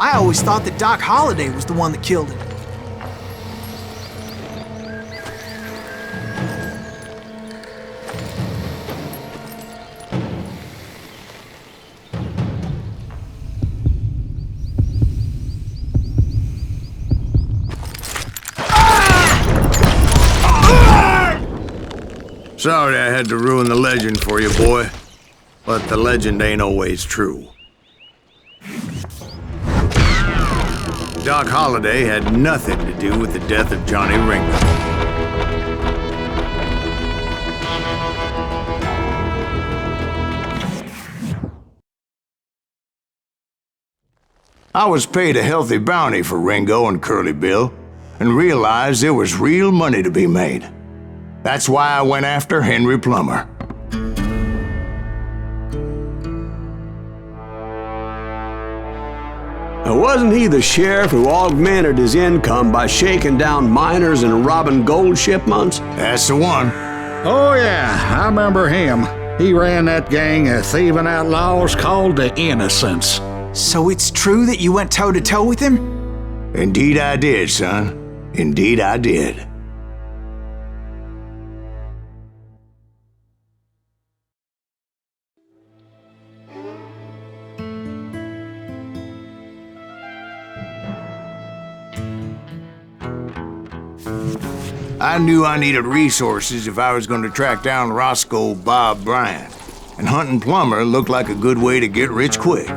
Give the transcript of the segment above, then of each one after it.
I always thought that Doc Holliday was the one that killed him. Sorry I had to ruin the legend for you, boy. But the legend ain't always true. Doc Holliday had nothing to do with the death of Johnny Ringo. I was paid a healthy bounty for Ringo and Curly Bill, and realized there was real money to be made. That's why I went after Henry Plummer. Wasn't he the sheriff who augmented his income by shaking down miners and robbing gold shipments? That's the one. Oh yeah, I remember him. He ran that gang of thieving outlaws called the Innocents. So it's true that you went toe-to-toe with him? Indeed I did, son. Indeed I did. I knew I needed resources if I was going to track down Roscoe Bob Bryant, and hunting Plummer looked like a good way to get rich quick.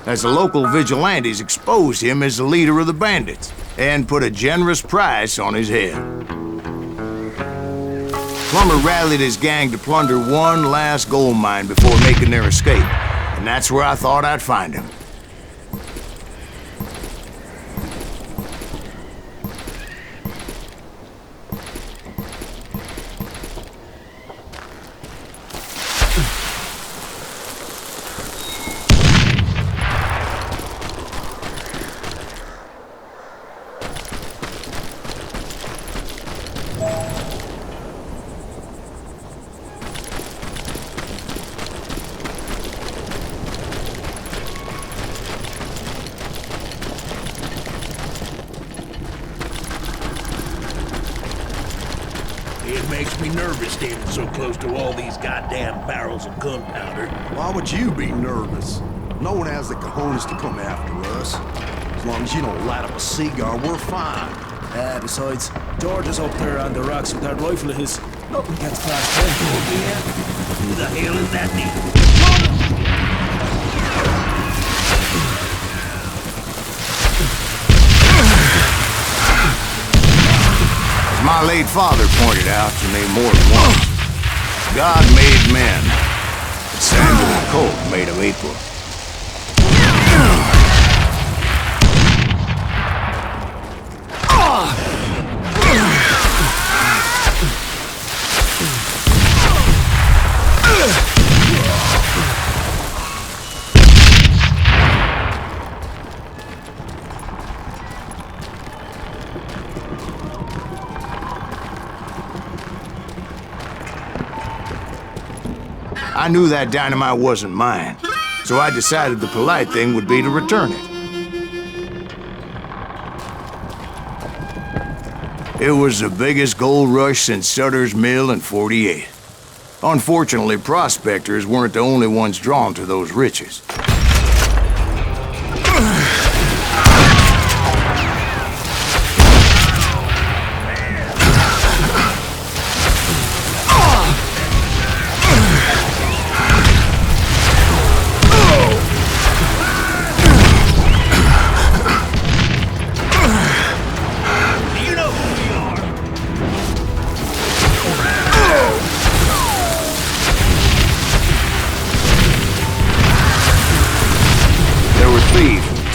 As the local vigilantes exposed him as the leader of the bandits, and put a generous price on his head. Plummer rallied his gang to plunder one last gold mine before making their escape, and that's where I thought I'd find him. It makes me nervous standing so close to all these goddamn barrels of gunpowder. Why would you be nervous? No one has the cojones to come after us. As long as you don't light up a cigar, we're fine. Besides, George is up there on the rocks with that rifle of his. Nothing gets past him. Yeah? Who the hell is that nigga? My late father pointed out to me more than once, God made men, but Samuel and Colt made them equal. I knew that dynamite wasn't mine, so I decided the polite thing would be to return it. It was the biggest gold rush since Sutter's Mill in '48. Unfortunately, prospectors weren't the only ones drawn to those riches.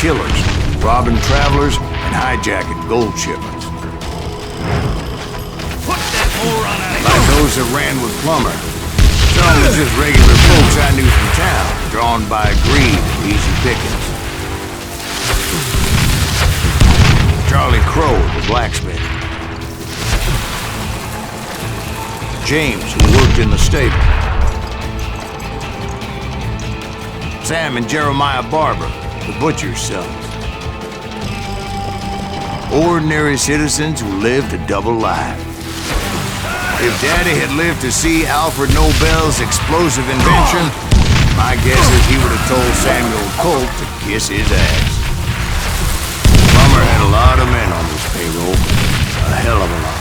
Killers, robbing travelers, and hijacking gold shipments. Put that moron out of here! Like those that ran with Plummer. Some was just regular folks I knew from town, drawn by greed and easy pickings. Charlie Crow, the blacksmith. James, who worked in the stable. Sam and Jeremiah Barber, the butcher's sons. Ordinary citizens who lived a double life. If Daddy had lived to see Alfred Nobel's explosive invention, my guess is he would have told Samuel Colt to kiss his ass. Plummer had a lot of men on this payroll. A hell of a lot.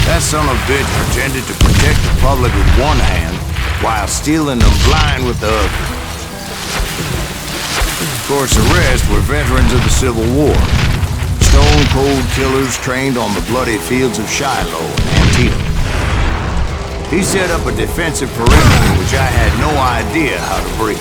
That son of a bitch pretended to protect the public with one hand while stealing them blind with the other. Of course, the rest were veterans of the Civil War. Stone-cold killers trained on the bloody fields of Shiloh and Antietam. He set up a defensive perimeter which I had no idea how to breach.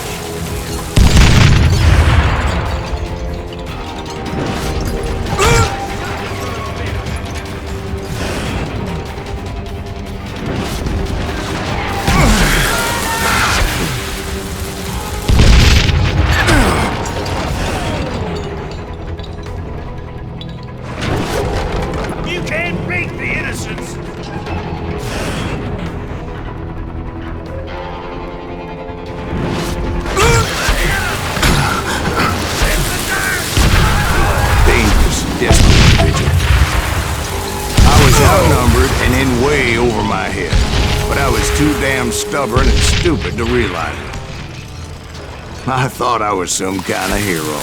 You can't break the innocents! Dangerous, desperate individual. I was outnumbered and in way over my head, but I was too damn stubborn and stupid to realize it. I thought I was some kind of hero.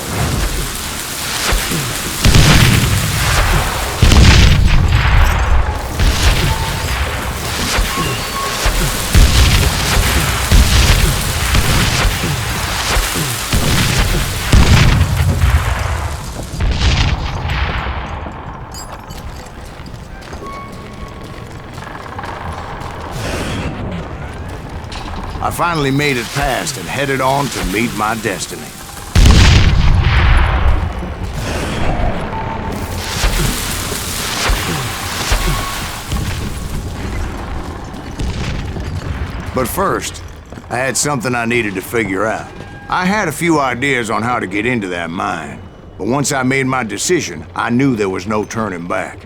I finally made it past and headed on to meet my destiny. But first, I had something I needed to figure out. I had a few ideas on how to get into that mine, but once I made my decision, I knew there was no turning back.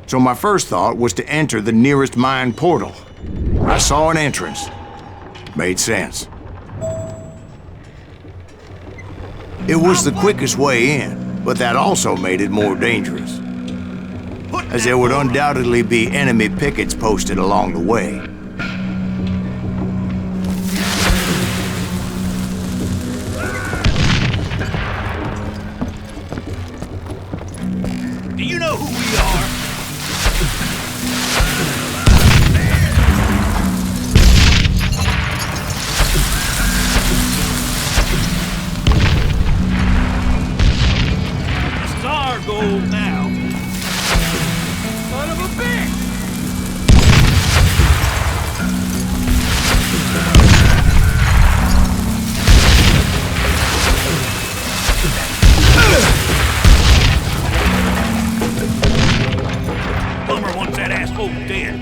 So my first thought was to enter the nearest mine portal. I saw an entrance. Made sense. It was the quickest way in, but that also made it more dangerous, as there would undoubtedly be enemy pickets posted along the way. Do you know who we are? Gold now. Son of a bitch! Plummer wants that asshole dead.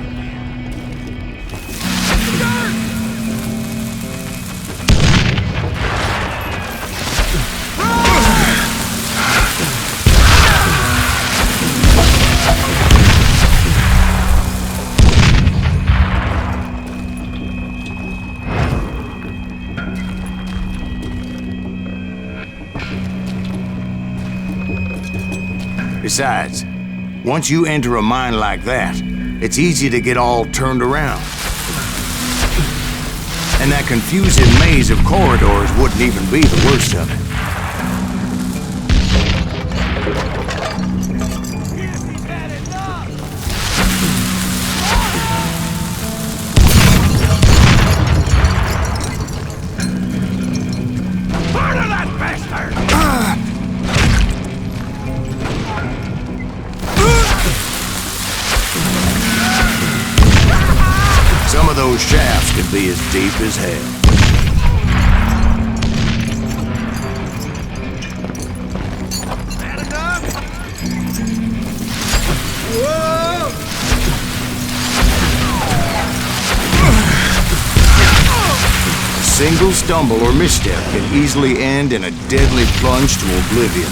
Besides, once you enter a mine like that, it's easy to get all turned around. And that confusing maze of corridors wouldn't even be the worst of it. Murder that bastard! Some of those shafts could be as deep as hell. That enough? Whoa! A single stumble or misstep can easily end in a deadly plunge to oblivion.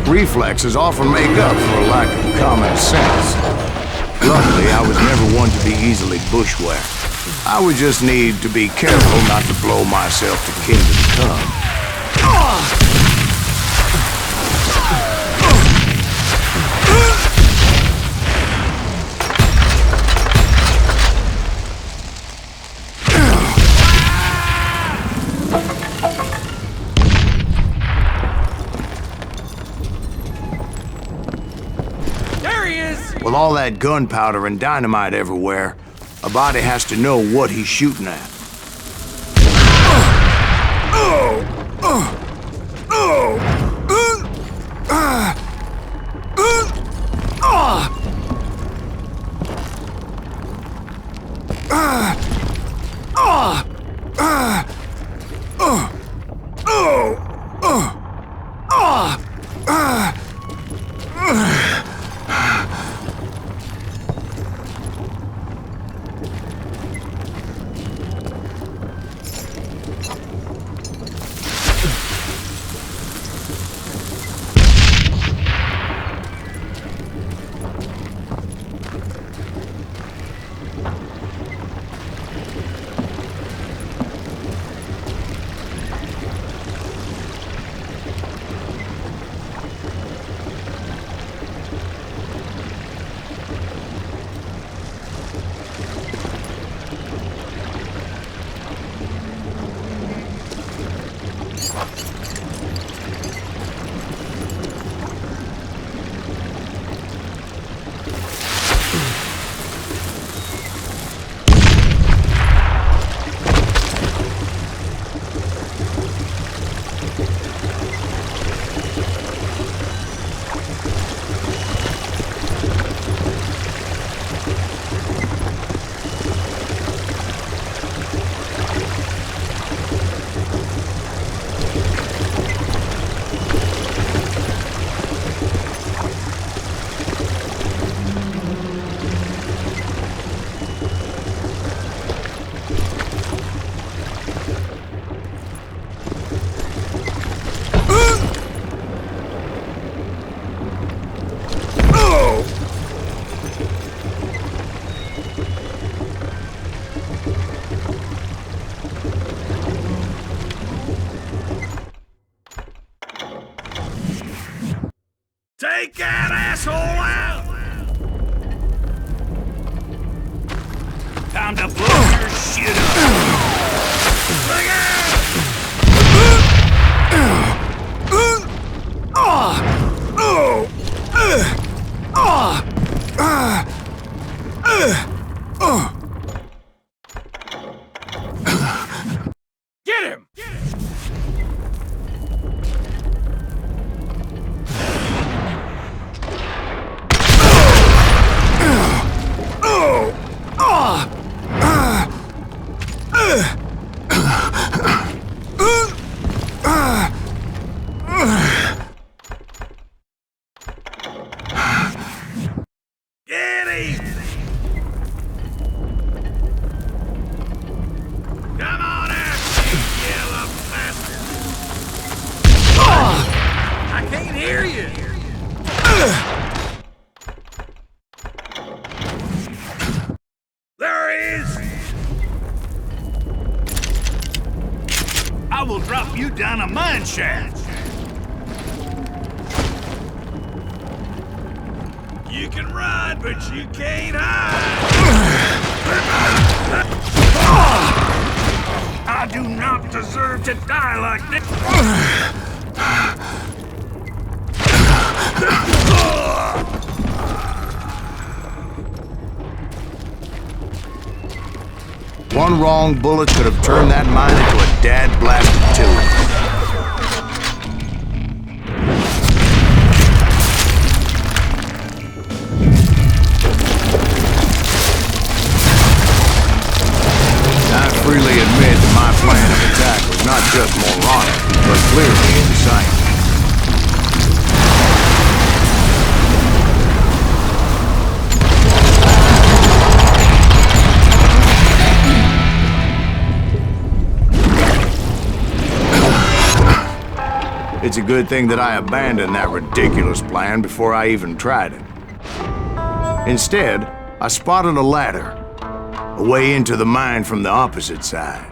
quick reflexes often make up for a lack of common sense. Luckily, I was never one to be easily bushwhacked. I would just need to be careful not to blow myself to kingdom come. With all that gunpowder and dynamite everywhere, a body has to know what he's shooting at. Take that asshole out! Time to blow your shit up! Look Get him! Get him! Come on out, you yellow bastard! I can't hear you! There he is! I will drop you down a mine shaft! You can run, but you can't hide! I do not deserve to die like this! One wrong bullet could have turned that mine into a dad-blasted tube. I freely admit that my plan of attack was not just moronic, but clearly insane. it's a good thing that I abandoned that ridiculous plan before I even tried it. Instead, I spotted a ladder, a way into the mine from the opposite side.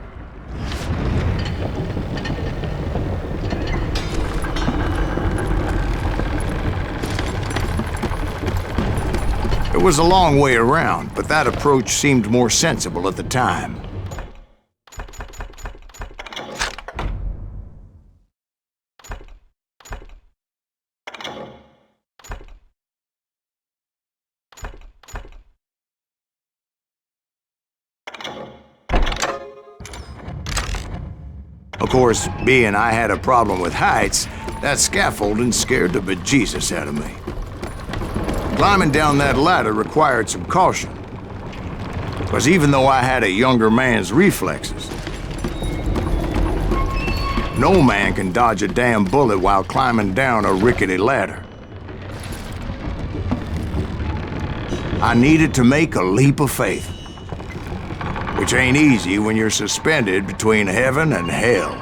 It was a long way around, but that approach seemed more sensible at the time. Of course, being I had a problem with heights, that scaffolding scared the bejesus out of me. Climbing down that ladder required some caution, because even though I had a younger man's reflexes, no man can dodge a damn bullet while climbing down a rickety ladder. I needed to make a leap of faith, which ain't easy when you're suspended between heaven and hell.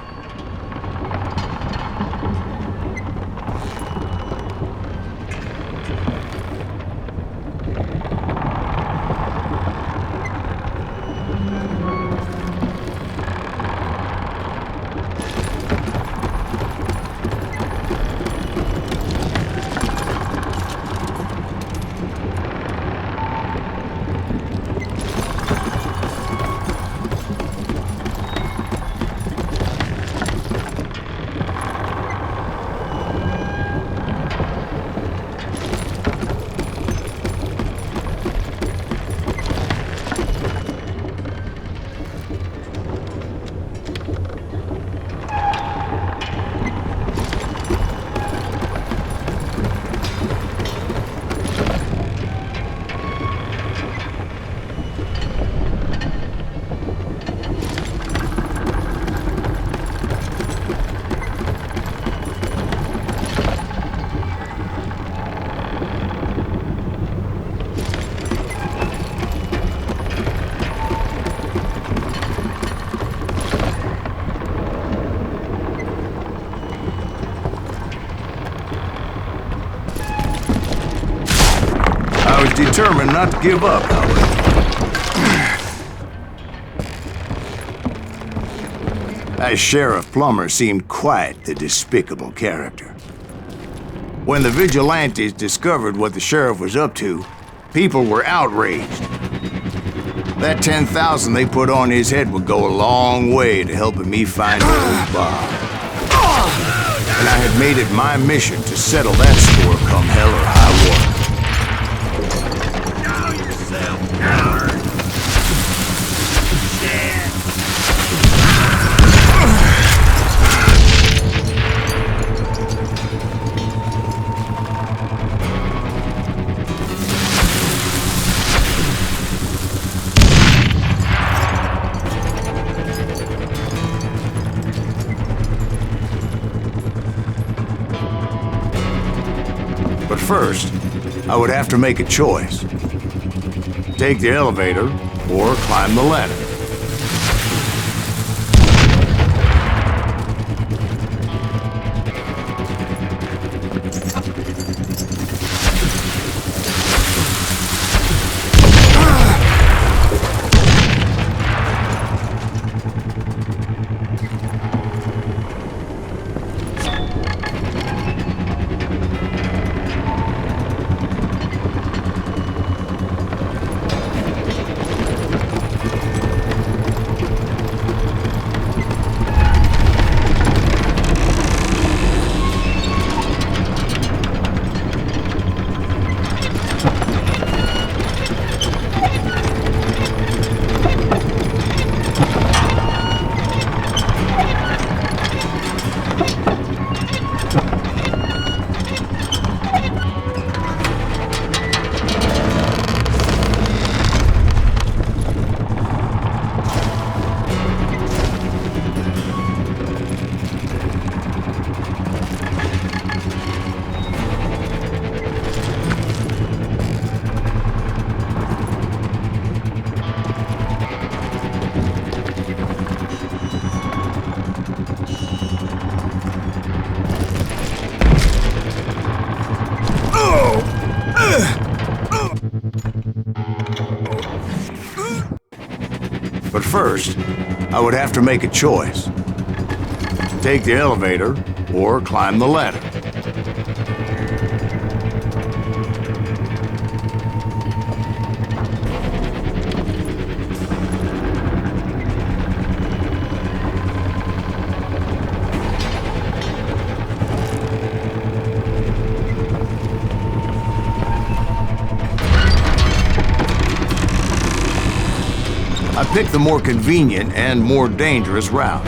I was determined not to give up, however. That Sheriff Plummer seemed quite the despicable character. When the vigilantes discovered what the sheriff was up to, people were outraged. That 10,000 they put on his head would go a long way to helping me find old Bob. And I had made it my mission to settle that score come hell or high water. But first, I would have to make a choice. Take the elevator or climb the ladder. first, I would have to make a choice. Take the elevator or climb the ladder. I picked the more convenient and more dangerous route.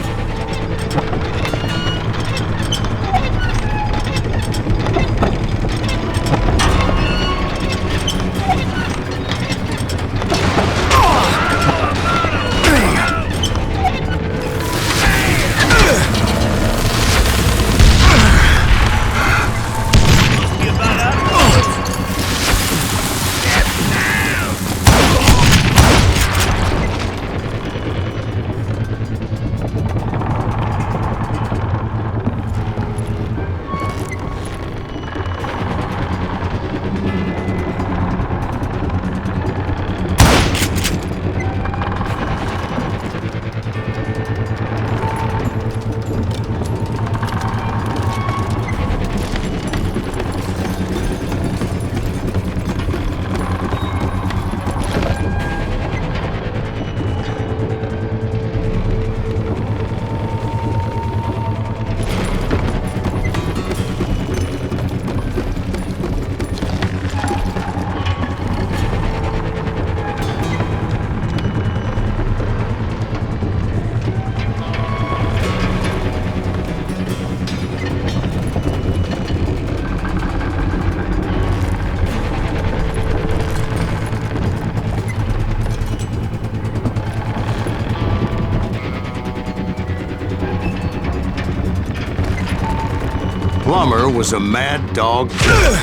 Plummer was a mad dog killer,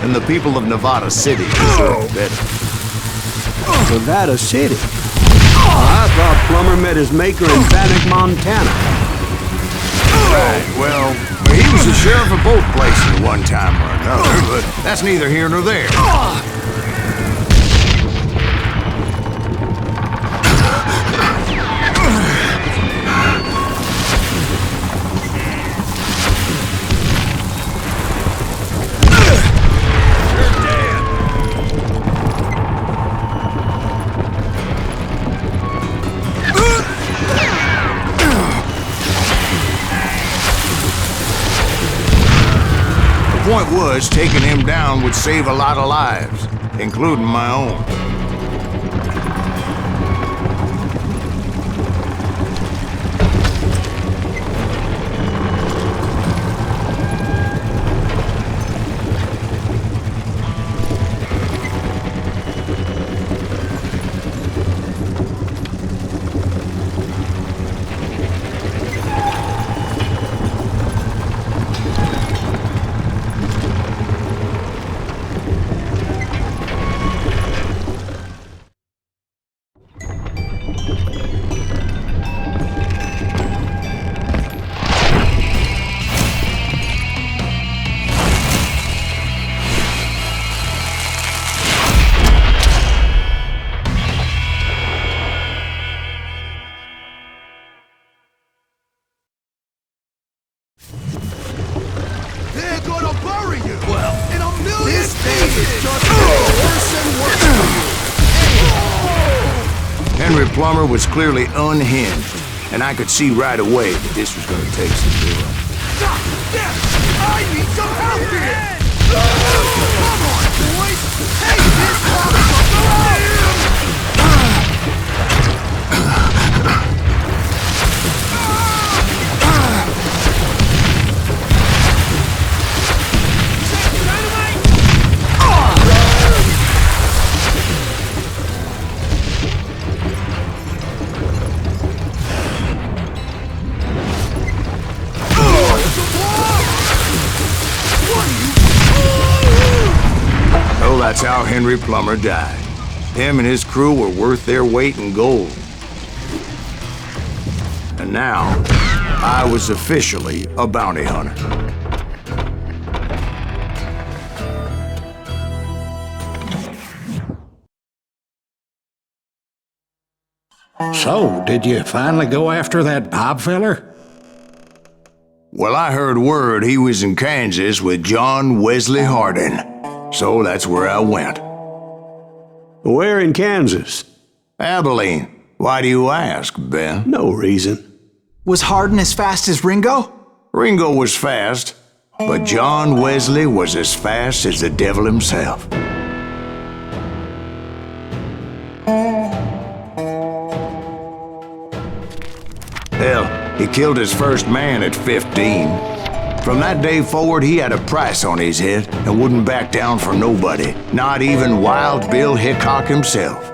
and the people of Nevada City deserved better. Nevada City? I thought Plummer met his maker in Bannock, Montana. Right, well, he was the sheriff of both places at one time or another, but that's neither here nor there. The point was, taking him down would save a lot of lives, including my own. They're gonna bury you! Well, in a million this thing is just worse and worse for you! Henry Plummer was clearly unhinged, and I could see right away that this was going to take some doing. Stop! Yes! I need some help here! Come on, boys! Take this motherfucker out! Oh, that's how Henry Plummer died. Him and his crew were worth their weight in gold. And now, I was officially a bounty hunter. So, did you finally go after that Bob feller? Well, I heard word he was in Kansas with John Wesley Hardin. So that's where I went. Where in Kansas? Abilene. Why do you ask, Ben? No reason. Was Hardin as fast as Ringo? Ringo was fast, but John Wesley was as fast as the devil himself. Hell, he killed his first man at 15. From that day forward, he had a price on his head and wouldn't back down for nobody, not even Wild Bill Hickok himself.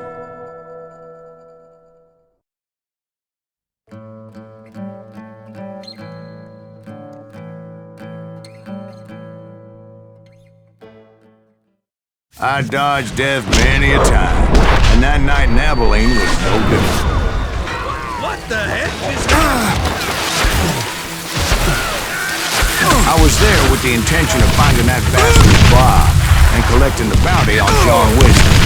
I dodged death many a time, and that night in Abilene was no different. What the heck is I was there with the intention of finding that bastard Bob and collecting the bounty on John Wesley.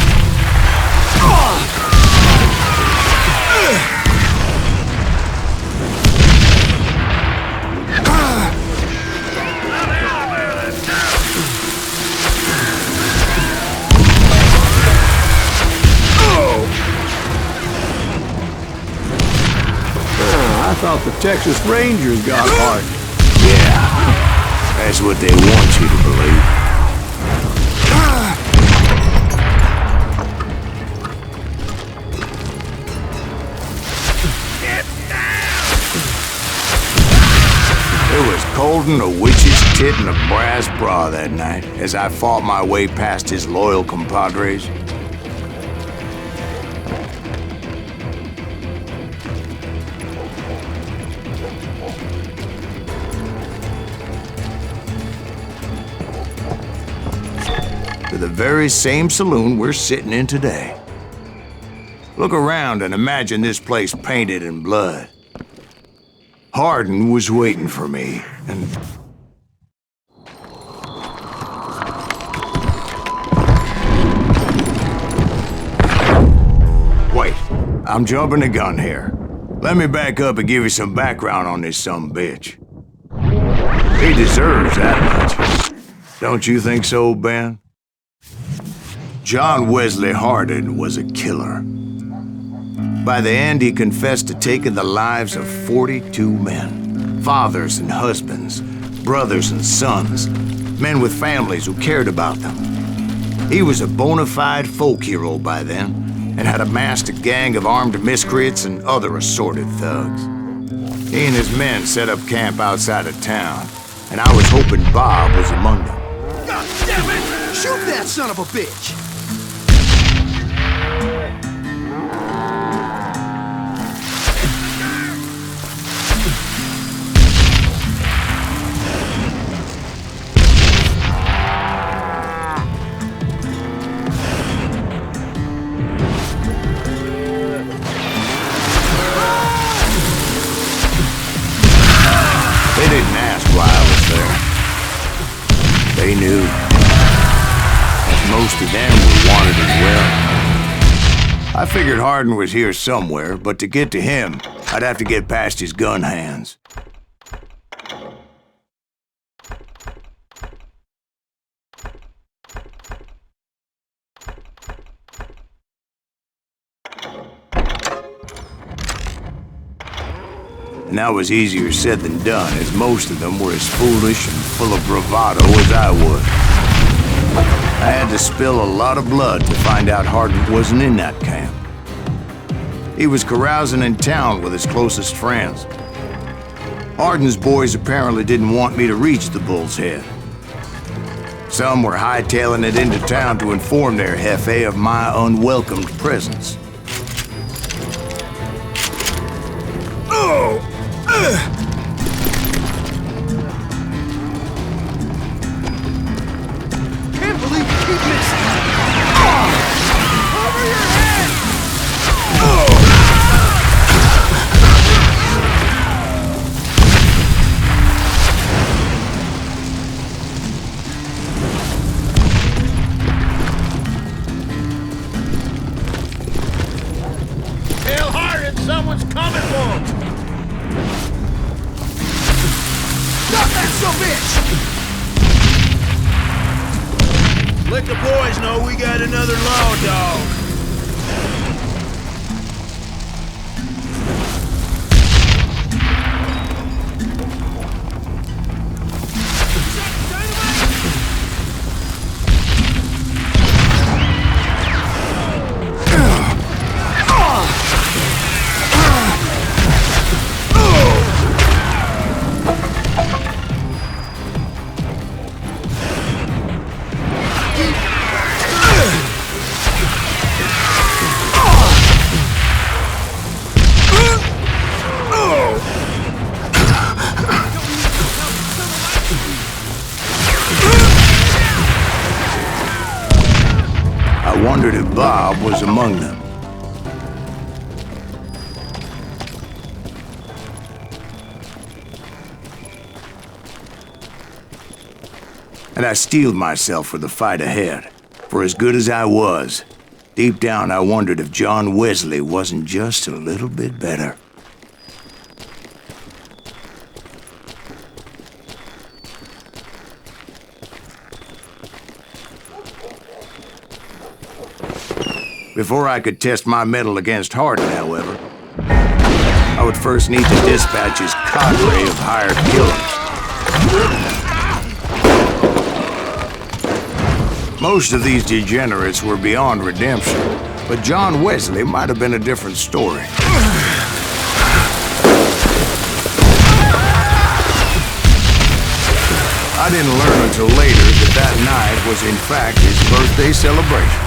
I thought the Texas Rangers got hard. Yeah, that's what they want you to believe. It was cold in a witch's tit and a brass bra that night as I fought my way past his loyal compadres. To the very same saloon we're sitting in today. Look around and imagine this place painted in blood. Hardin was waiting for me, and... Wait, I'm jumping the gun here. Let me back up and give you some background on this sumbitch. He deserves that much. Don't you think so, Ben? John Wesley Hardin was a killer. By the end, he confessed to taking the lives of 42 men. Fathers and husbands, brothers and sons, men with families who cared about them. He was a bona fide folk hero by then, and had amassed a gang of armed miscreants and other assorted thugs. He and his men set up camp outside of town, and I was hoping Bob was among them. God damn it! Shoot that son of a bitch! They didn't ask why I was there. They knew. Most of them were wanted as well. I figured Hardin was here somewhere, but to get to him, I'd have to get past his gun hands. And that was easier said than done, as most of them were as foolish and full of bravado as I was. I had to spill a lot of blood to find out Hardin wasn't in that camp. He was carousing in town with his closest friends. Hardin's boys apparently didn't want me to reach the Bull's Head. Some were hightailing it into town to inform their jefe of my unwelcomed presence. Can't believe you keep missing! Over your head! Tell Hardin outlaws coming for him! Stop that son bitch! Let the boys know we got another law dog. I wondered if Bob was among them. And I steeled myself for the fight ahead. For as good as I was, deep down I wondered if John Wesley wasn't just a little bit better. Before I could test my mettle against Hardin, however, I would first need to dispatch his cadre of hired killers. Most of these degenerates were beyond redemption, but John Wesley might have been a different story. I didn't learn until later that that night was in fact his birthday celebration.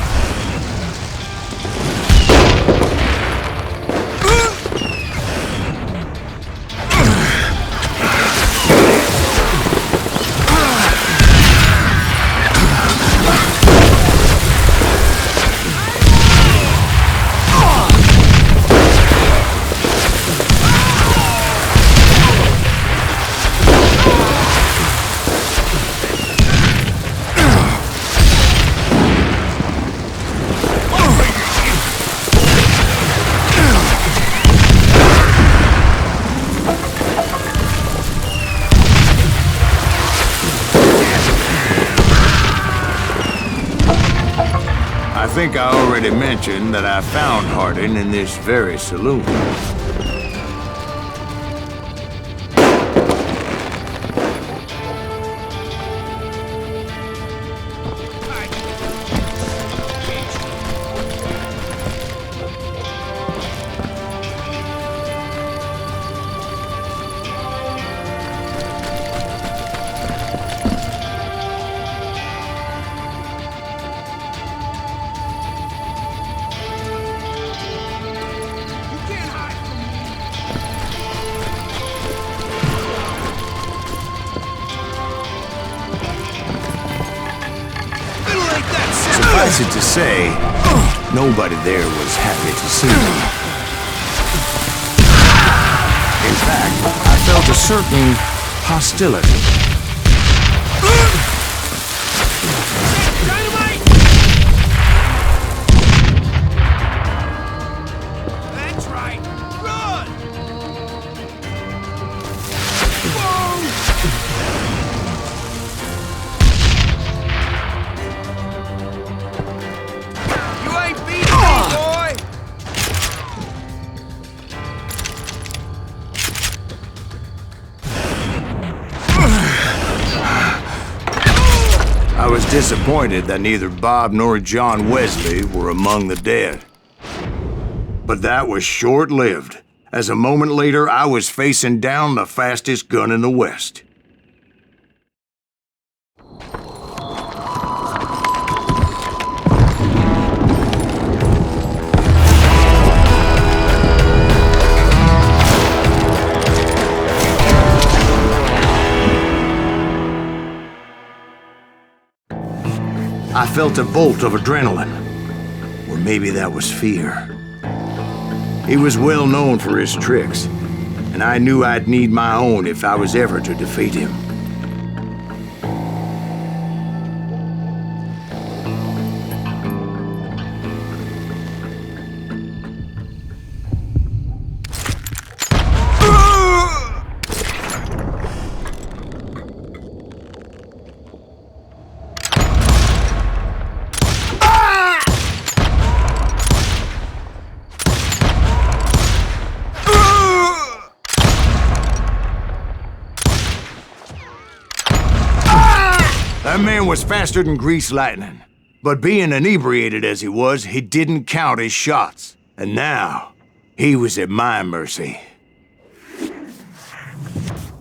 I think I already mentioned that I found Hardin in this very saloon. Suffice it to say, nobody there was happy to see me. In fact, I felt a certain hostility. Dynamite! That's right. Run! You ain't beating me, boy! I was disappointed that neither Bob nor John Wesley were among the dead. But that was short-lived, as a moment later I was facing down the fastest gun in the West. I felt a bolt of adrenaline, or maybe that was fear. He was well known for his tricks, and I knew I'd need my own if I was ever to defeat him. was faster than greased lightning. But being inebriated as he was, he didn't count his shots. And now, he was at my mercy.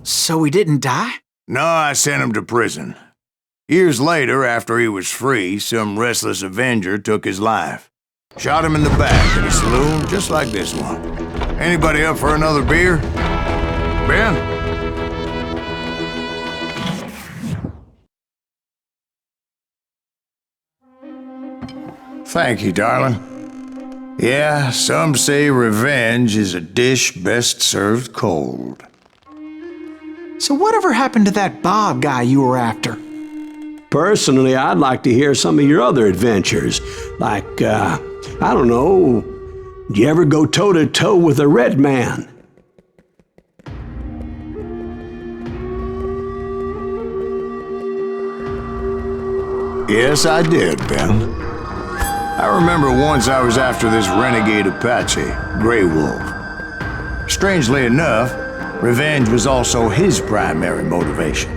So he didn't die? No, I sent him to prison. Years later, after he was free, some restless Avenger took his life. Shot him in the back at a saloon just like this one. Anybody up for another beer? Ben? Thank you, darling. Yeah, some say revenge is a dish best served cold. So whatever happened to that Bob guy you were after? Personally, I'd like to hear some of your other adventures. Like, I don't know, did you ever go toe-to-toe with a red man? Yes, I did, Ben. I remember once I was after this renegade Apache, Grey Wolf. Strangely enough, revenge was also his primary motivation.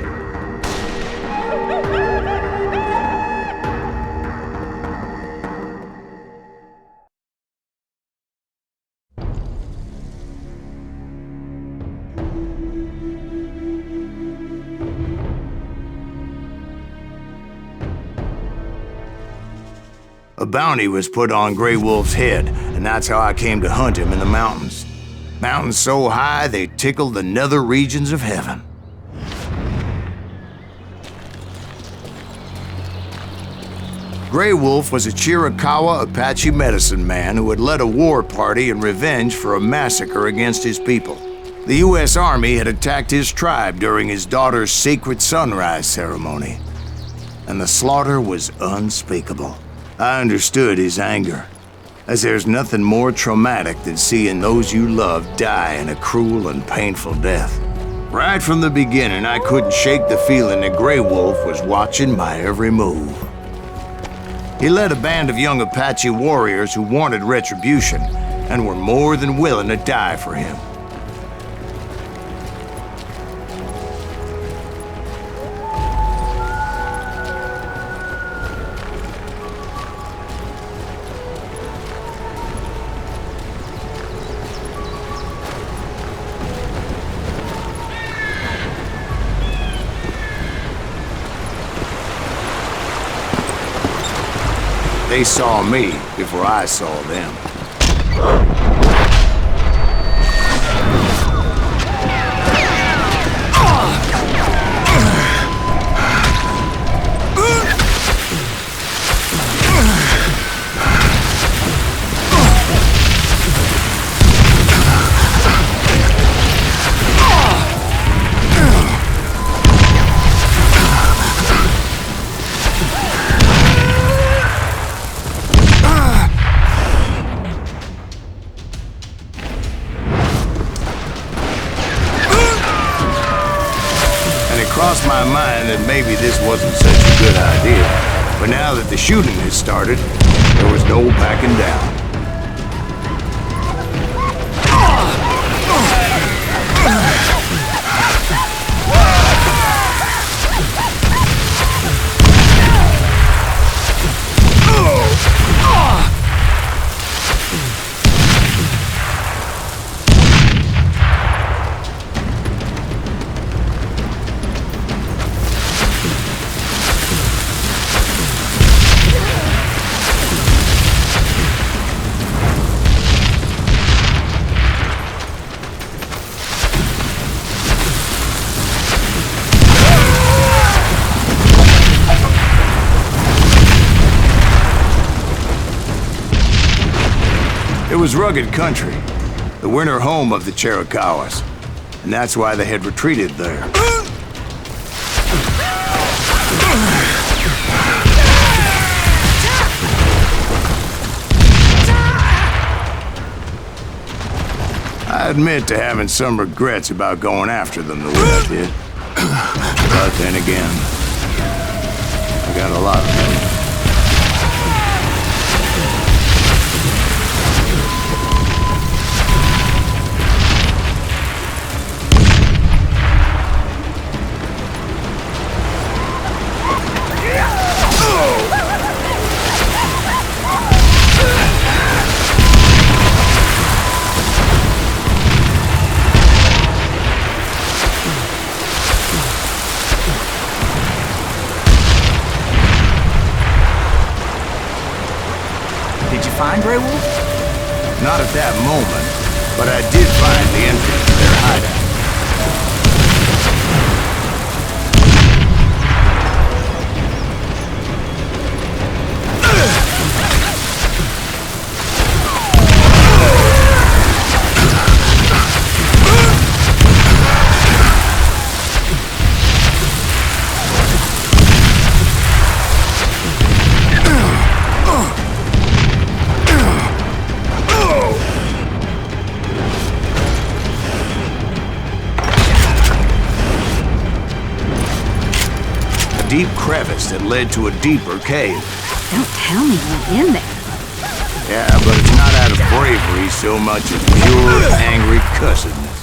A bounty was put on Grey Wolf's head, and that's how I came to hunt him in the mountains. Mountains so high they tickled the nether regions of heaven. Grey Wolf was a Chiricahua Apache medicine man who had led a war party in revenge for a massacre against his people. The U.S. Army had attacked his tribe during his daughter's sacred sunrise ceremony, and the slaughter was unspeakable. I understood his anger, as there's nothing more traumatic than seeing those you love die in a cruel and painful death. Right from the beginning, I couldn't shake the feeling that Grey Wolf was watching my every move. He led a band of young Apache warriors who wanted retribution and were more than willing to die for him. They saw me before I saw them. Crossed my mind that maybe this wasn't such a good idea. But now that the shooting had started, there was no backing down. It was rugged country, the winter home of the Chiricahuas, and that's why they had retreated there. I admit to having some regrets about going after them the way I did. But then again, I got a lot of them. find Grey Wolf? Not at that moment, but I did find the entrance to their hideout. Deep crevice that led to a deeper cave. Don't tell me you went in there. Yeah, but it's not out of bravery so much as pure, angry cussedness.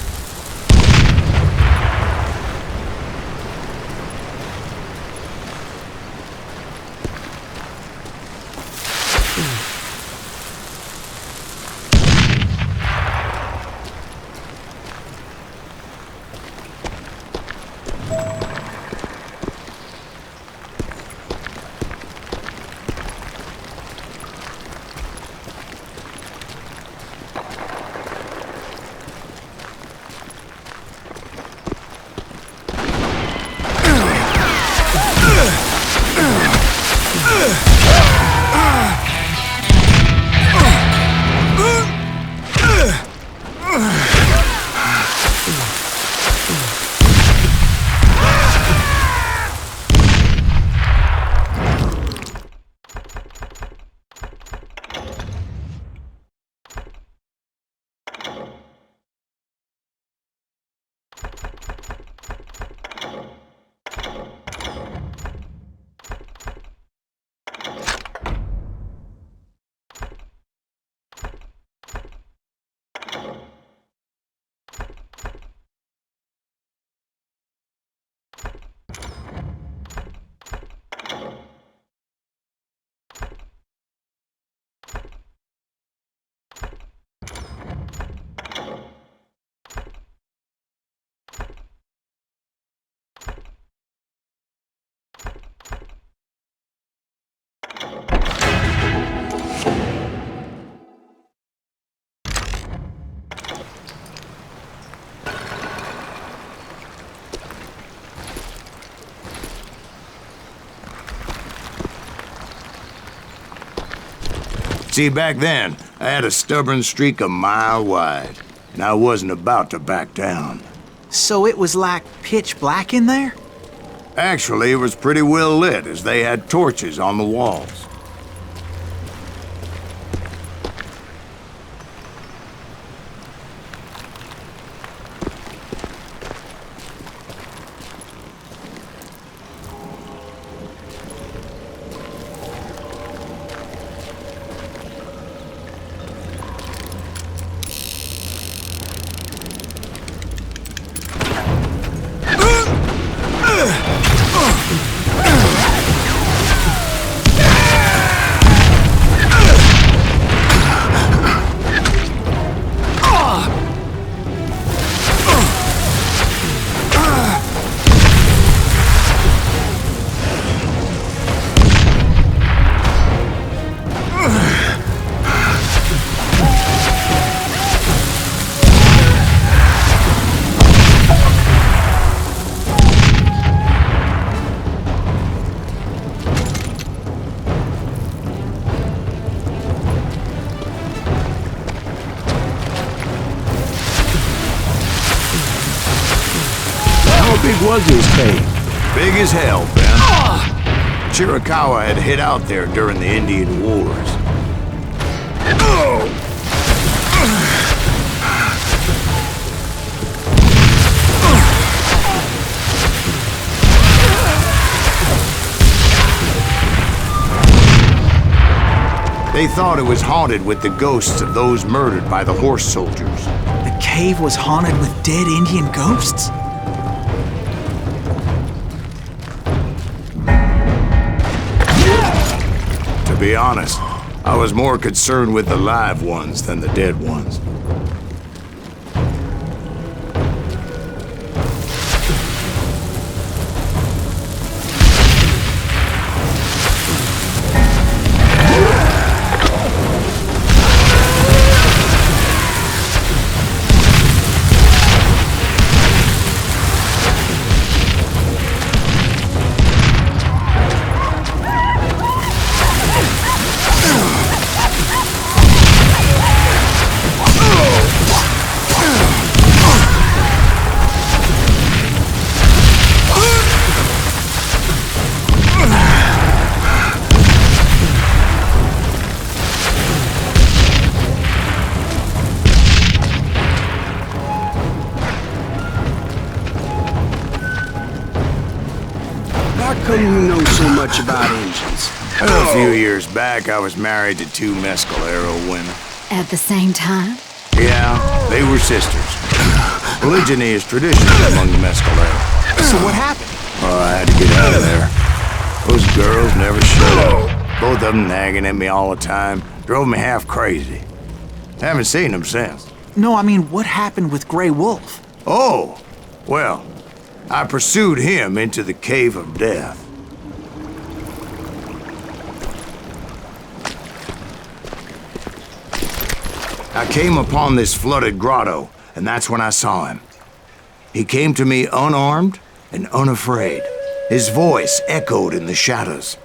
See, back then, I had a stubborn streak a mile wide, and I wasn't about to back down. So it was like pitch black in there? Actually, it was pretty well lit, as they had torches on the walls. How big was this cave? Big as hell, Ben. Chiricahua had hid out there during the Indian Wars. They thought it was haunted with the ghosts of those murdered by the horse soldiers. The cave was haunted with dead Indian ghosts? To be honest, I was more concerned with the live ones than the dead ones. much about engines. A few years back, I was married to two Mescalero women. At the same time? Yeah, they were sisters. Polygyny is traditional among the Mescalero. So what happened? Oh, I had to get out of there. Those girls never shut up. Both of them nagging at me all the time. Drove me half crazy. Haven't seen them since. No, I mean, what happened with Grey Wolf? Oh, well, I pursued him into the Cave of Death. I came upon this flooded grotto, and that's when I saw him. He came to me unarmed and unafraid. His voice echoed in the shadows,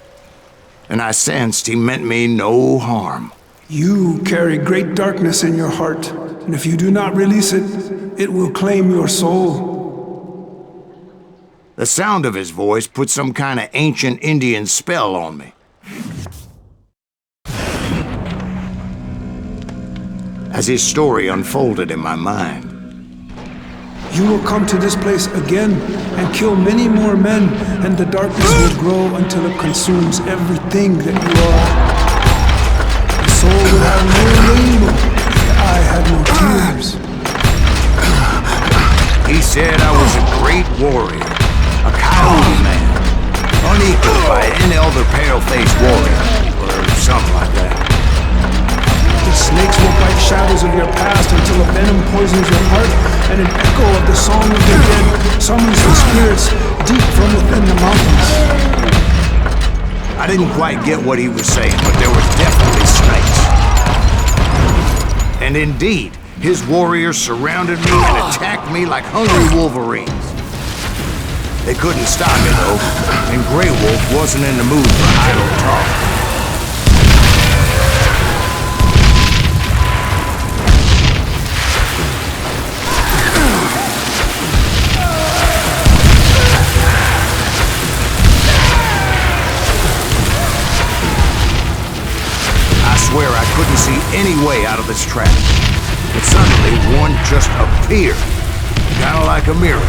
and I sensed he meant me no harm. You carry great darkness in your heart, and if you do not release it, it will claim your soul. The sound of his voice put some kind of ancient Indian spell on me. As his story unfolded in my mind, You will come to this place again and kill many more men, and the darkness will grow until it consumes everything that you are. The soul will have no name if the eye had no tears. he said I was a great warrior, a coyote man, unequaled by any other pale-faced warrior, or something like that. The snakes will bite shadows of your past until a venom poisons your heart, and an echo of the song of the dead summons the spirits deep from within the mountains. I didn't quite get what he was saying, but there was definitely snakes. And indeed, his warriors surrounded me and attacked me like hungry wolverines. They couldn't stop me, though, and Grey Wolf wasn't in the mood for idle talk. I swear I couldn't see any way out of this trap. But suddenly, one just appeared. Kind of like a miracle.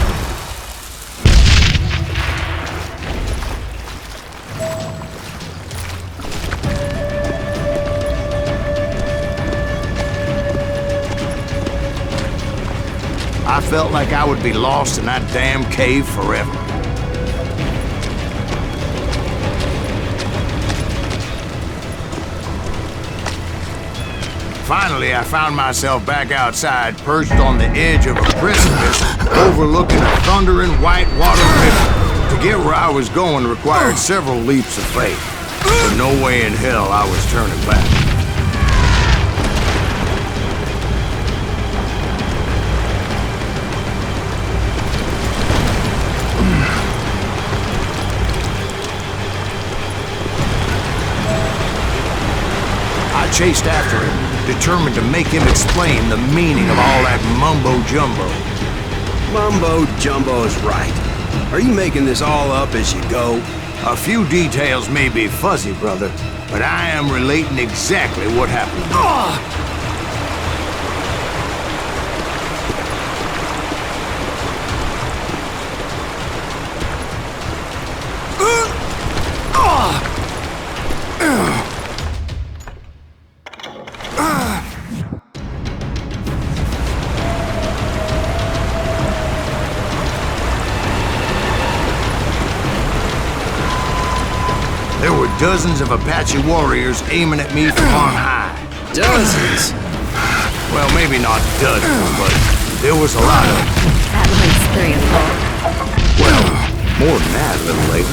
I felt like I would be lost in that damn cave forever. Finally, I found myself back outside, perched on the edge of a precipice, overlooking a thundering white water river. To get where I was going required several leaps of faith, but no way in hell I was turning back. I chased after him, determined to make him explain the meaning of all that mumbo-jumbo. Mumbo-jumbo is right. Are you making this all up as you go? A few details may be fuzzy, brother, but I am relating exactly what happened. There were dozens of Apache warriors aiming at me from on high. Dozens? Well, maybe not dozens, but there was a lot of them. At least 3 or 4. Well, more than that, little lady.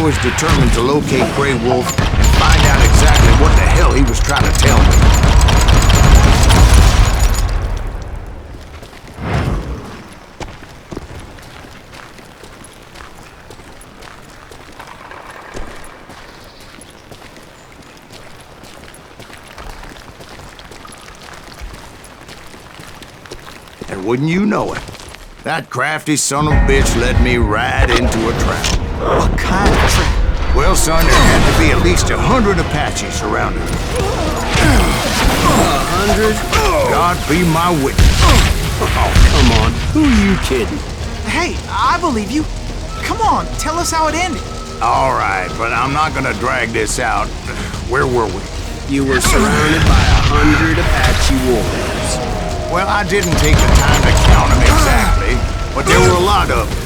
was determined to locate Grey Wolf and find out exactly what the hell he was trying to tell me. And wouldn't you know it, that crafty son of a bitch led me right into a trap. What kind of trap? Well, son, there had to be at least 100 Apaches surrounding me. 100? God be my witness. Oh, come on. Who are you kidding? Hey, I believe you. Come on, tell us how it ended. All right, but I'm not gonna drag this out. Where were we? You were surrounded by 100 Apache warriors. Well, I didn't take the time to count them exactly, but there were a lot of them.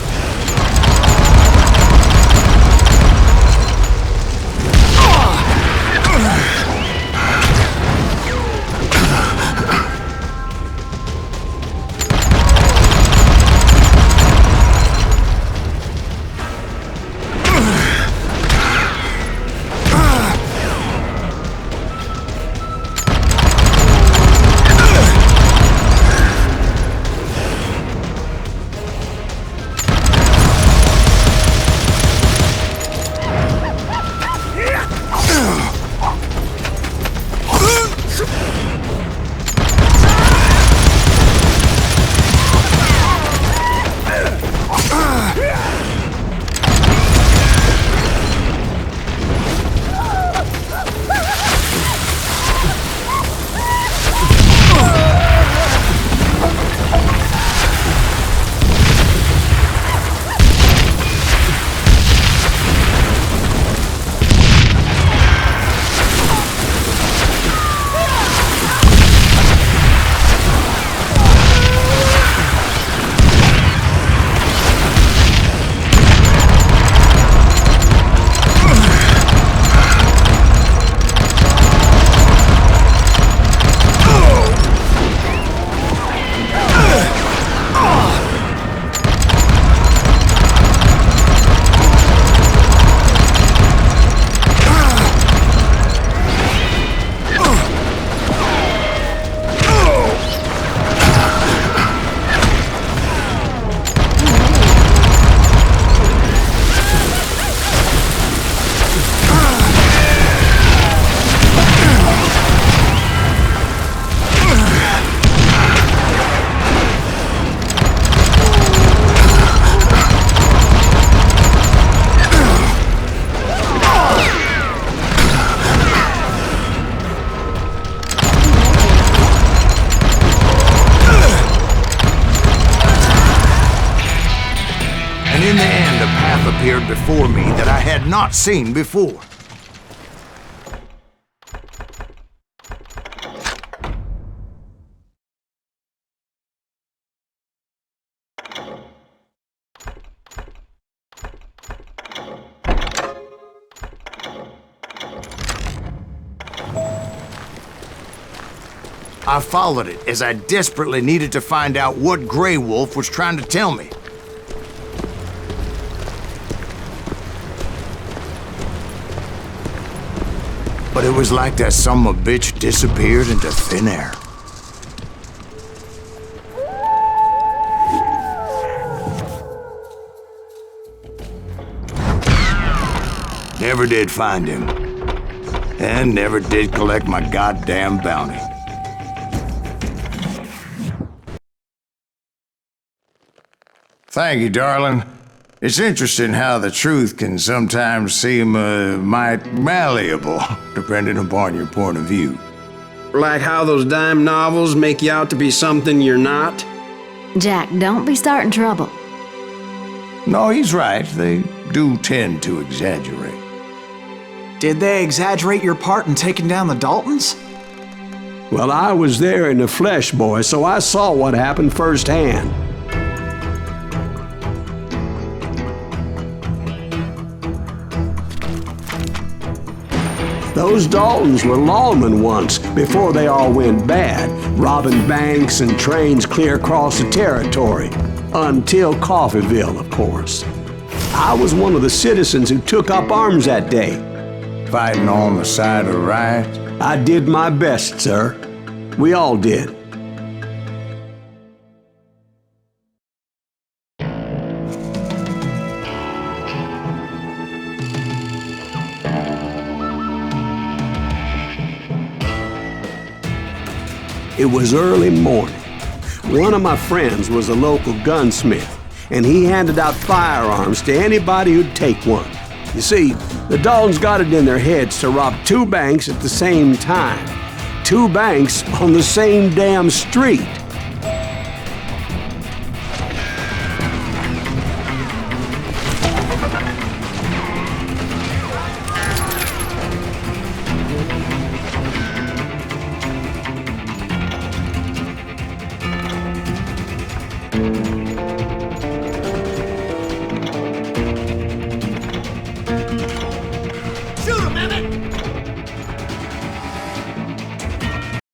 Appeared before me that I had not seen before. I followed it as I desperately needed to find out what Grey Wolf was trying to tell me. But it was like that son of a bitch disappeared into thin air. Never did find him. And never did collect my goddamn bounty. Thank you, darling. It's interesting how the truth can sometimes seem, might malleable, depending upon your point of view. Like how those dime novels make you out to be something you're not? Jack, don't be starting trouble. No, he's right. They do tend to exaggerate. Did they exaggerate your part in taking down the Daltons? Well, I was there in the flesh, boy, so I saw what happened firsthand. Those Daltons were lawmen once, before they all went bad, robbing banks and trains clear across the territory. Until Coffeeville, of course. I was one of the citizens who took up arms that day. Fighting on the side of right? I did my best, sir. We all did. It was early morning. One of my friends was a local gunsmith, and he handed out firearms to anybody who'd take one. You see, the Daltons got it in their heads to rob 2 banks at the same time. 2 banks on the same damn street.